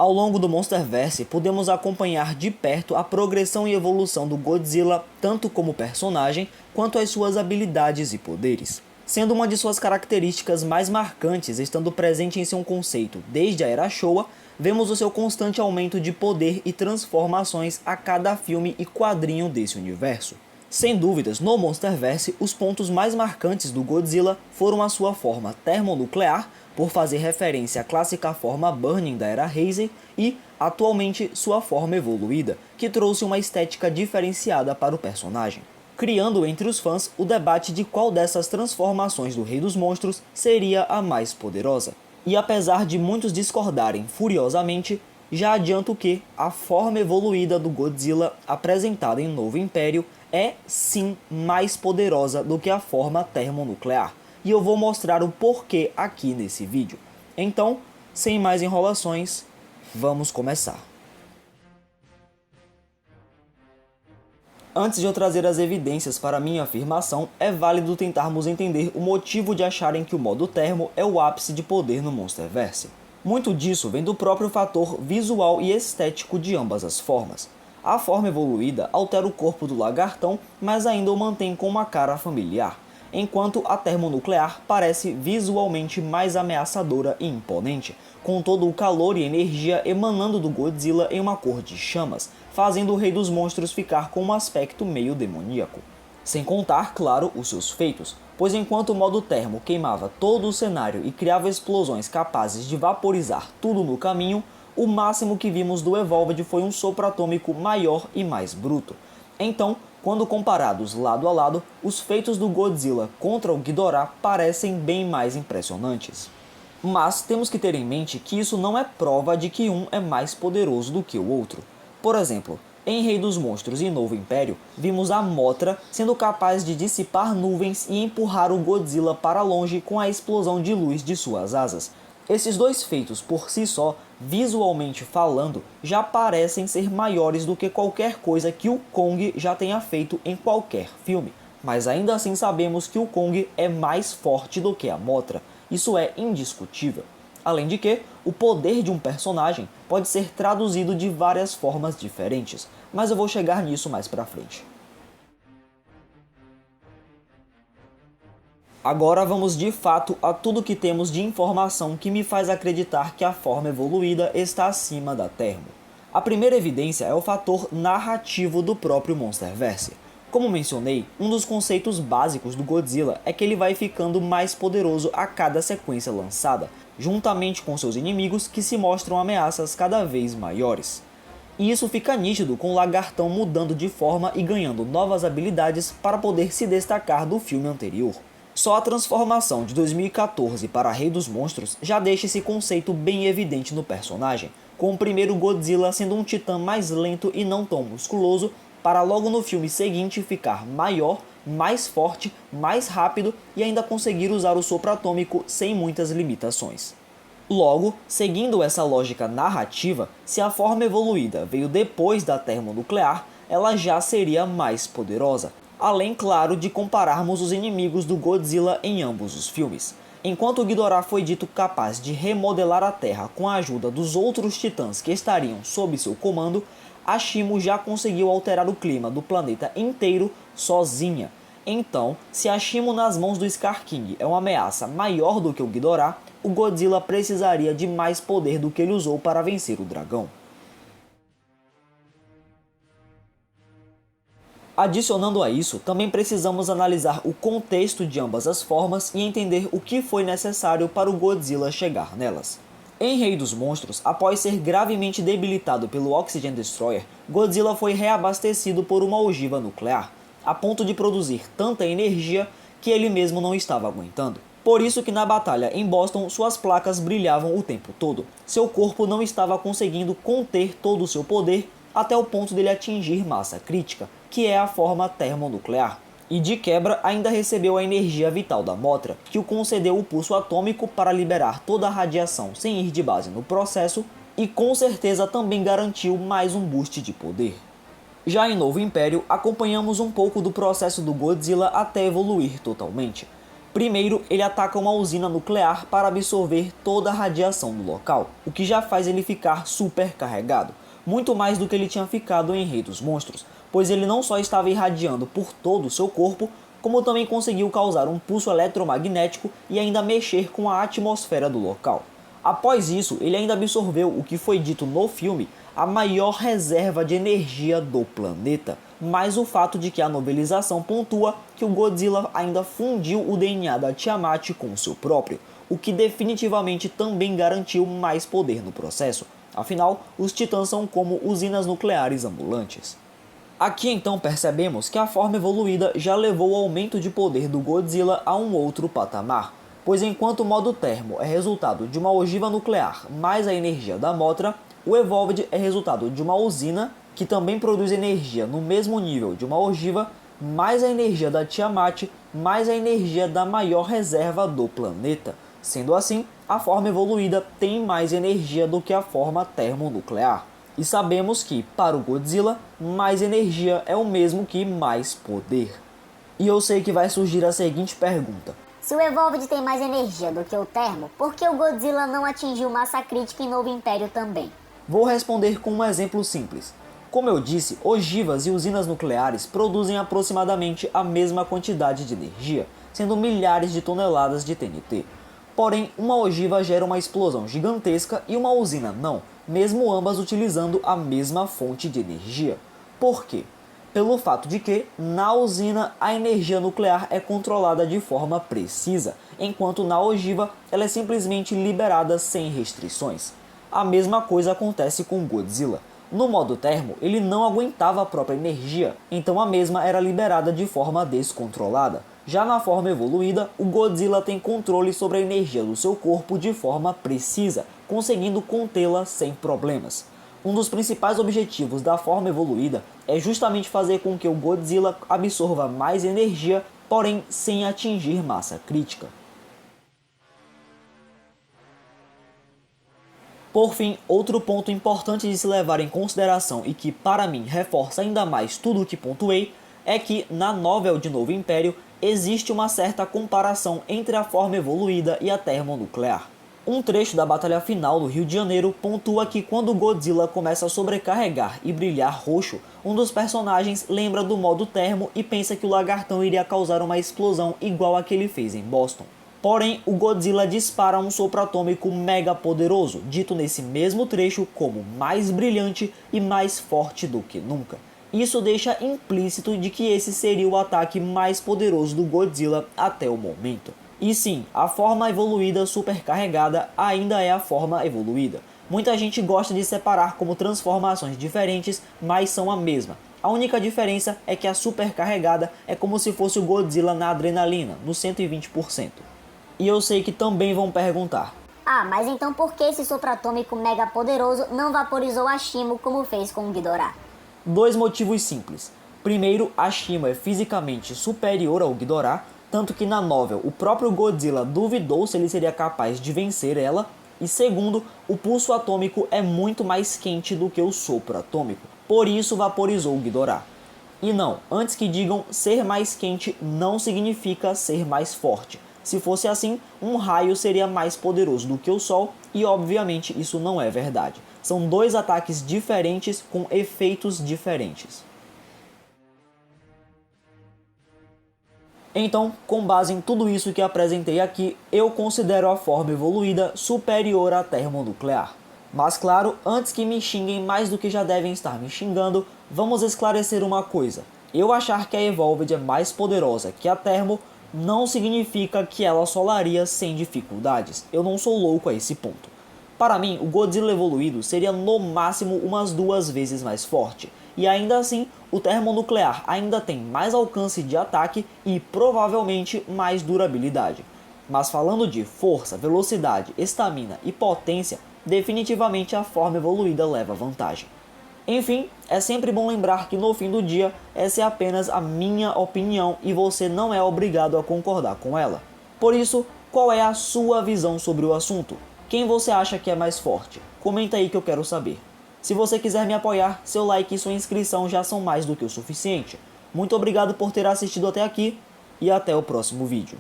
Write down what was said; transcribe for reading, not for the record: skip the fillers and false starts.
Ao longo do Monsterverse, podemos acompanhar de perto a progressão e evolução do Godzilla, tanto como personagem, quanto as suas habilidades e poderes. Sendo uma de suas características mais marcantes estando presente em seu conceito desde a Era Showa, vemos o seu constante aumento de poder e transformações a cada filme e quadrinho desse universo. Sem dúvidas, no Monsterverse, os pontos mais marcantes do Godzilla foram a sua forma termonuclear, por fazer referência à clássica forma Burning da Era Heisei, e, atualmente, sua forma evoluída, que trouxe uma estética diferenciada para o personagem, criando entre os fãs o debate de qual dessas transformações do Rei dos Monstros seria a mais poderosa. E apesar de muitos discordarem furiosamente, já adianto que a forma evoluída do Godzilla apresentada em Novo Império é sim mais poderosa do que a forma termonuclear, e eu vou mostrar o porquê aqui nesse vídeo. Então, sem mais enrolações, vamos começar. Antes de eu trazer as evidências para minha afirmação, é válido tentarmos entender o motivo de acharem que o modo termo é o ápice de poder no Monsterverse. Muito disso vem do próprio fator visual e estético de ambas as formas. A forma evoluída altera o corpo do lagartão, mas ainda o mantém com uma cara familiar, enquanto a termonuclear parece visualmente mais ameaçadora e imponente, com todo o calor e energia emanando do Godzilla em uma cor de chamas, fazendo o Rei dos Monstros ficar com um aspecto meio demoníaco. Sem contar, claro, os seus feitos, pois enquanto o modo termo queimava todo o cenário e criava explosões capazes de vaporizar tudo no caminho, o máximo que vimos do Evolved foi um sopro atômico maior e mais bruto. Então, quando comparados lado a lado, os feitos do Godzilla contra o Ghidorah parecem bem mais impressionantes. Mas temos que ter em mente que isso não é prova de que um é mais poderoso do que o outro. Por exemplo, em Rei dos Monstros e Novo Império, vimos a Mothra sendo capaz de dissipar nuvens e empurrar o Godzilla para longe com a explosão de luz de suas asas. Esses dois feitos por si só, visualmente falando, já parecem ser maiores do que qualquer coisa que o Kong já tenha feito em qualquer filme. Mas ainda assim sabemos que o Kong é mais forte do que a Mothra, isso é indiscutível. Além de que, o poder de um personagem pode ser traduzido de várias formas diferentes, mas eu vou chegar nisso mais pra frente. Agora vamos de fato a tudo que temos de informação que me faz acreditar que a forma evoluída está acima da termo. A primeira evidência é o fator narrativo do próprio Monsterverse. Como mencionei, um dos conceitos básicos do Godzilla é que ele vai ficando mais poderoso a cada sequência lançada, juntamente com seus inimigos que se mostram ameaças cada vez maiores. E isso fica nítido com o lagartão mudando de forma e ganhando novas habilidades para poder se destacar do filme anterior. Só a transformação de 2014 para Rei dos Monstros já deixa esse conceito bem evidente no personagem, com o primeiro Godzilla sendo um titã mais lento e não tão musculoso, para logo no filme seguinte ficar maior, mais forte, mais rápido e ainda conseguir usar o sopro atômico sem muitas limitações. Logo, seguindo essa lógica narrativa, se a forma evoluída veio depois da termonuclear, ela já seria mais poderosa. Além, claro, de compararmos os inimigos do Godzilla em ambos os filmes. Enquanto o Ghidorah foi dito capaz de remodelar a Terra com a ajuda dos outros titãs que estariam sob seu comando, a Shimo já conseguiu alterar o clima do planeta inteiro sozinha. Então, se a Shimo nas mãos do Scar King é uma ameaça maior do que o Ghidorah, o Godzilla precisaria de mais poder do que ele usou para vencer o dragão. Adicionando a isso, também precisamos analisar o contexto de ambas as formas e entender o que foi necessário para o Godzilla chegar nelas. Em Rei dos Monstros, após ser gravemente debilitado pelo Oxygen Destroyer, Godzilla foi reabastecido por uma ogiva nuclear, a ponto de produzir tanta energia que ele mesmo não estava aguentando. Por isso que na batalha em Boston, suas placas brilhavam o tempo todo. Seu corpo não estava conseguindo conter todo o seu poder até o ponto dele atingir massa crítica, que é a forma termonuclear. E de quebra ainda recebeu a energia vital da Mothra, que o concedeu o pulso atômico para liberar toda a radiação sem ir de base no processo, e com certeza também garantiu mais um boost de poder. Já em Novo Império, acompanhamos um pouco do processo do Godzilla até evoluir totalmente. Primeiro, ele ataca uma usina nuclear para absorver toda a radiação do local, o que já faz ele ficar super carregado, muito mais do que ele tinha ficado em Rei dos Monstros, pois ele não só estava irradiando por todo o seu corpo, como também conseguiu causar um pulso eletromagnético e ainda mexer com a atmosfera do local. Após isso, ele ainda absorveu o que foi dito no filme, a maior reserva de energia do planeta, mais o fato de que a novelização pontua que o Godzilla ainda fundiu o DNA da Tiamat com o seu próprio, o que definitivamente também garantiu mais poder no processo. Afinal, os titãs são como usinas nucleares ambulantes. Aqui então percebemos que a forma evoluída já levou o aumento de poder do Godzilla a um outro patamar, pois enquanto o modo termo é resultado de uma ogiva nuclear mais a energia da Mothra, o Evolved é resultado de uma usina que também produz energia no mesmo nível de uma ogiva, mais a energia da Tiamat, mais a energia da maior reserva do planeta. Sendo assim, a forma evoluída tem mais energia do que a forma termonuclear. E sabemos que, para o Godzilla, mais energia é o mesmo que mais poder. E eu sei que vai surgir a seguinte pergunta: se o Evolved tem mais energia do que o Termo, por que o Godzilla não atingiu massa crítica em Novo Império também? Vou responder com um exemplo simples. Como eu disse, ogivas e usinas nucleares produzem aproximadamente a mesma quantidade de energia, sendo milhares de toneladas de TNT. Porém, uma ogiva gera uma explosão gigantesca e uma usina não, mesmo ambas utilizando a mesma fonte de energia. Por quê? Pelo fato de que, na usina, a energia nuclear é controlada de forma precisa, enquanto na ogiva ela é simplesmente liberada sem restrições. A mesma coisa acontece com Godzilla. No modo termo, ele não aguentava a própria energia, então a mesma era liberada de forma descontrolada. Já na forma evoluída, o Godzilla tem controle sobre a energia do seu corpo de forma precisa, conseguindo contê-la sem problemas. Um dos principais objetivos da forma evoluída é justamente fazer com que o Godzilla absorva mais energia, porém sem atingir massa crítica. Por fim, outro ponto importante de se levar em consideração e que, para mim, reforça ainda mais tudo o que pontuei, é que, na novel de Novo Império, existe uma certa comparação entre a forma evoluída e a termonuclear. Um trecho da batalha final do Rio de Janeiro pontua que quando Godzilla começa a sobrecarregar e brilhar roxo, um dos personagens lembra do modo termo e pensa que o lagartão iria causar uma explosão igual a que ele fez em Boston. Porém, o Godzilla dispara um sopro atômico mega poderoso, dito nesse mesmo trecho como mais brilhante e mais forte do que nunca. Isso deixa implícito de que esse seria o ataque mais poderoso do Godzilla até o momento. E sim, a forma evoluída supercarregada ainda é a forma evoluída. Muita gente gosta de separar como transformações diferentes, mas são a mesma. A única diferença é que a supercarregada é como se fosse o Godzilla na adrenalina, no 120%. E eu sei que também vão perguntar: ah, mas então por que esse sopro atômico mega poderoso não vaporizou a Shimo como fez com o Ghidorah? Dois motivos simples. Primeiro, a Shimo é fisicamente superior ao Ghidorah, tanto que na novel o próprio Godzilla duvidou se ele seria capaz de vencer ela. E segundo, o pulso atômico é muito mais quente do que o sopro atômico, por isso vaporizou o Ghidorah. E não, antes que digam, ser mais quente não significa ser mais forte. Se fosse assim, um raio seria mais poderoso do que o Sol, e obviamente isso não é verdade. São dois ataques diferentes com efeitos diferentes. Então, com base em tudo isso que apresentei aqui, eu considero a forma evoluída superior à termonuclear. Mas claro, antes que me xinguem mais do que já devem estar me xingando, vamos esclarecer uma coisa. Eu achar que a Evolved é mais poderosa que a Termo não significa que ela solaria sem dificuldades. Eu não sou louco a esse ponto. Para mim, o Godzilla evoluído seria no máximo umas 2 vezes mais forte. E ainda assim, o termonuclear ainda tem mais alcance de ataque e provavelmente mais durabilidade. Mas falando de força, velocidade, estamina e potência, definitivamente a forma evoluída leva vantagem. Enfim, é sempre bom lembrar que no fim do dia, essa é apenas a minha opinião e você não é obrigado a concordar com ela. Por isso, qual é a sua visão sobre o assunto? Quem você acha que é mais forte? Comenta aí que eu quero saber. Se você quiser me apoiar, seu like e sua inscrição já são mais do que o suficiente. Muito obrigado por ter assistido até aqui e até o próximo vídeo.